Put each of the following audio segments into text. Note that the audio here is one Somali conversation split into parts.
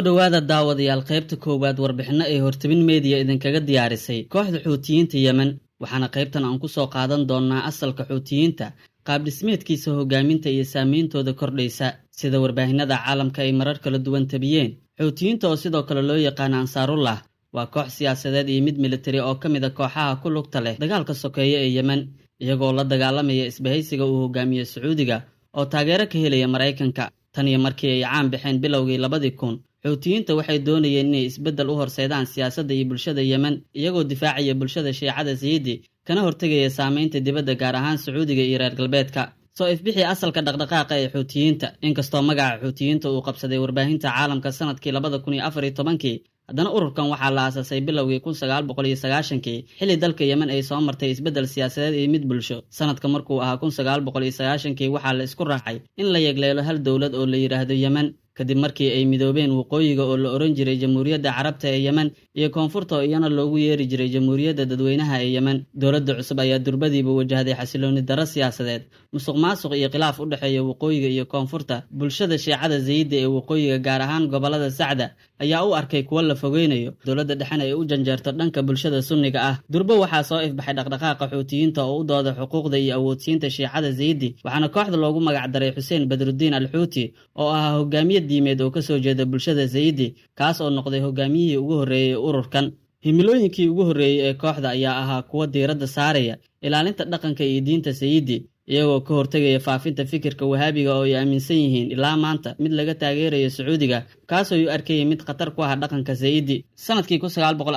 Dhawaada daawadayaal qaybta koowaad warbixino ay hortabin media idinkaga diyaarisay kooxda Xuutiyiinta Yemen waxaana qaybtan aan ku soo qaadan doonaa asalka Xuutiyiinta qaab dhismeedkiisa hogaaminta iyo saameyntooda kordhaysa sida warbaahinada caalamka ay marar kala duwan tabiyeen. Xuutiyiinta oo sidoo kale loo yaqaan Ansaarullah waa koox siyaasadeed iyo mid militari oo ka mid ah kooxaha ku lugta leh dagaalka sokeeye ee Yemen iyagoo la dagaalamaya isbahaysiga uu hogaamiyo Sacuudiga oo taageero ka helaya Mareykanka. Tan iyo markii ay caan baxeen bilowgii 2000 Xuutiyiinta waxay doonayeen inay isbeddel u horseedaan siyaasadda iyo bulshada Yemen iyagoo difaacaya bulshada Shiicada Sayidi kana hortagaya saameynta dibadda gaar ahaan Sacuudiga iyo reer galbeedka. Soo ifbixi asalka dhaqdhaqaaqa ee Xuutiyiinta inkastoo magaca Xuutiyiinta uu qabsaday warbaahinta caalamka sanadkii 2014 haddana ururkan waxaa la aasaasay bilowgii 1990 xilli dalka Yemen ay soo martay isbeddel siyaasadeed iyo mid bulsho. Sanadka markuu ahaa 1990 waxaa la isku raacay in la yegleelo hal dowlad oo la yiraahdo Yemen kadib markii ay midoobeen waqooyiga oo la oran jiray Jamhuuriyadda Carabta ee Yemen iyo koonfurta oo iyana loogu yeeri jiray Jamhuuriyadda Dadweynaha ee Yemen. Dowladda cusub ayaa durbadiiba wajahday xasilooni darro siyaasadeed, musuqmaasuq iyo khilaaf u dhexeeya waqooyiga iyo koonfurta. Bulshada Shiicada Sayidi ee waqooyiga gaar ahaan gobolada Sacda ayaa u arkay kuwo la fogeynayo dowladda dhexena ay u janjeerto dhanka bulshada Sunniga ah. Durba waxaa soo ifbaxay dhaqdhaqaaqa Xuutiyiinta oo u dooda xuquuqda iyo awoodsiinta Shiicada Sayidi waxaana kooxda loogu magac daray Xuseen Badruddin al-Xuuti oo ahaa hogaamiye diimeed oo ka soo jeeda bulshada Sayidi kaas oo noqday hogaamiyihii ugu horreeyay ururkan. Himilooyinkii ugu horreeyay ee kooxda ayaa ahaa kuwa diiradda saaraya ilaalinta dhaqanka iyo diinta Sayidi iyagoo ka hortagaya faafinta fikirka Wahaabiga oo ay aaminsan yihiin ilaa maanta mid laga taageerayo Sacuudiga kaasoo ay arkayeen mid khatar ku ah dhaqanka Sayidi. Sanadkii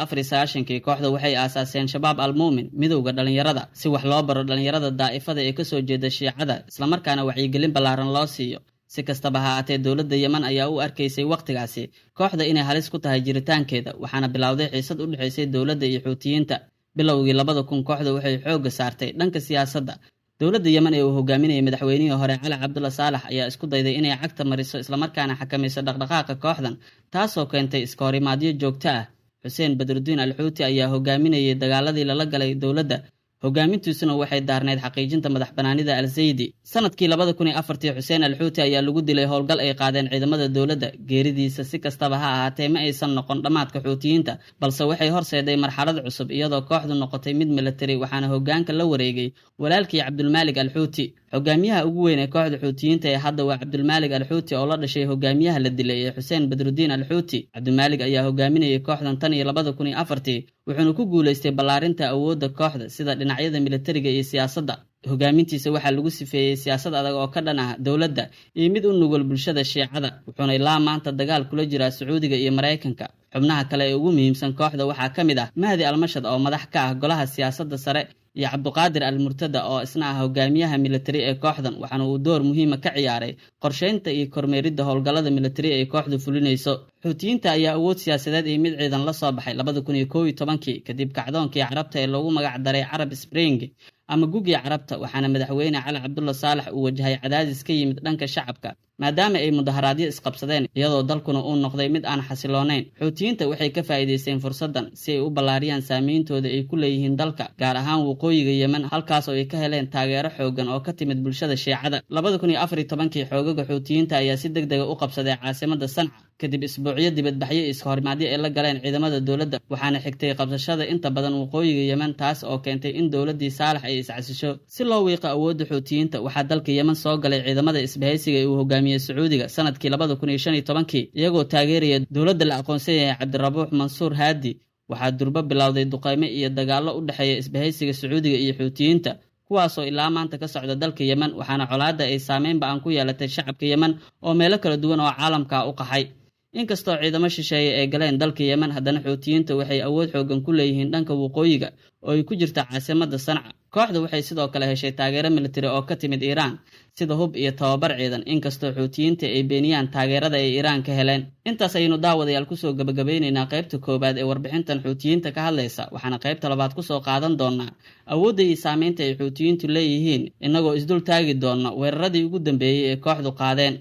1994 kooxda waxay aasaaseen Shabaab al-Muumin midowga dhalinyarada si wax loo baro dhalinyarada daa'ifada ee ka soo jeeda Shiicada isla markaana wacyigelin ballaaran loo siiyo. Si kastaba ha ahaatee dowladda Yemen ayaa u arkaysay waqtigaasi kooxda inay halis ku tahay jiritaankeeda waxaana bilowday xiisad u dhaxaysay dowladda iyo Xuutiyiinta. Bilowgii 2000 kooxda waxay xoogga saartay dhanka siyaasadda. Dowladda Yemen ee uu hogaaminayay madaxweynihii hore Cali Cabdulla Saalax ayaa isku dayday inay cagta mariso isla markaana xakamayso dhaqdhaqaaqa kooxdan taasoo keentay iska horimaadyo joogto ah. Xuseen Badruddin al-Xuuti ayaa hogaaminayay dagaaladii lala galay dowladda hogaamintiisuna waxay daarneyd xaqiijinta madaxbanaanida al-Sayidi. Sanadkii 2004 Xuseen al-Xuuti ayaa lagu dilay howlgal ay qaadeen ciidamada dowladda. Geeridiisa si kastaba ha ahaatee ma aysan noqon dhammaadka Xuutiyiinta balse waxay horseeday marxalad cusub iyadoo kooxdu noqotay mid militari waxaana hoggaanka la wareegay walaalkii Cabdulmaalik al-Xuuti. Hogaamiyaha ugu weyn ee kooxda Xuutiyiinta ee hadda waa Cabdulmaalik al-Xuuti oo la dhashay hogaamiyaha la dilay ee Xuseen Badruddin al-Xuuti. Cabdulmaalik ayaa hogaaminayay kooxdan tan iyo 2004 wuxuuna ku guuleystay ballaarinta awoodda kooxda sida dhinacyada militariga iyo siyaasadda. Hogaamintiisa waxaa lagu sifeeyay siyaasad adag oo ka dhan ah dowladda iyo mid u nugul bulshada Shiicada wuxuuna ilaa maanta dagaal kula jiraa Sacuudiga iyo Mareykanka. Xubnaha kale ee ugu muhiimsan kooxda waxaa ka mid ah Mahdi al-Mashad oo madax ka ah golaha siyaasadda sare iyo Cabduqaadir al-Murtada oo isna ah hogaamiyaha militari ee kooxdan waxaana uu door muhiim ah ka ciyaaray qorsheynta iyo kormeeridda howlgallada militari ee kooxdu fulinayso. Xuutiyiinta ayaa awood siyaasadeed iyo mid ciidan la soo baxay 2011 kadib kacdoonkii Carabta ee loogu magac daray Arab Spring ama gugii Carabta waxaana madaxweyne Cali Cabdulla Saalax uu wajahay cadaadis ka yimid dhanka shacabka maadaama ay mudaharaadyo isqabsadeen iyadoo dalkuna uu noqday mid aan xasiloonayn. Xuutiyiinta waxay ka faa'iideysteen fursaddan si ay u ballaariyaan saameyntooda ay ku leeyihiin dalka gaar ahaan waqooyiga Yemen halkaas oo ay ka heleen taageero xooggan oo ka timid bulshada Shiicada. 2014 xoogaga Xuutiyiinta ayaa si degdeg ah u qabsaday caasimadda Sanca kadib isbuucyo dibadbaxyo iska horimaadyo ay la galeen ciidamada dowladda waxaana xigtay qabsashada inta badan waqooyiga Yemen taas oo keentay in dowladdii Saalax ay iscasisho. Si loo wiiqo awoodda Xuutiyiinta waxaa dalka Yemen soo galay ciidamada isbahaysiga ee uu hogaamiyay Sacuudiga sanadkii 2015 iyagoo taageeraya dowladda la aqoonsan yahay Cabdirabuux Mansuur Haadi. Waxaa durba bilowday duqeymo iyo dagaallo u dhexeeya isbahaysiga Sacuudiga iyo Xuutiyiinta kuwaasoo ilaa maanta ka socda dalka Yemen waxaana colaadda ay saameyn ba'an ku yeelatay shacabka Yemen oo meelo kala duwan oo caalamka u qaxay. Inkastoo ciidamo shisheeye ay galeen dalka Yemen haddana Xuutiyiinta waxay awood xooggan ku leeyihiin dhanka waqooyiga oo ay ku jirta caasimadda Sanca. Kooxda waxay sidoo kale heshay taageero militari oo ka timid Iiraan sida hub iyo tababar ciidan inkastoo Xuutiyiinta ay beeniyaan taageerada ay Iiraan ka heleen. Intaas ayaynu daawadayaal kusoo gabagabeynaynaa qaybta koowaad ee warbixintan Xuutiyiinta ka hadlaysa waxaana qaybta labaad kusoo qaadan doonaa awoodda iyo saameynta ay Xuutiyiintu leeyihiin inagoo isdul taagi doona weeraradii ugu dambeeyay ee kooxdu qaadeen.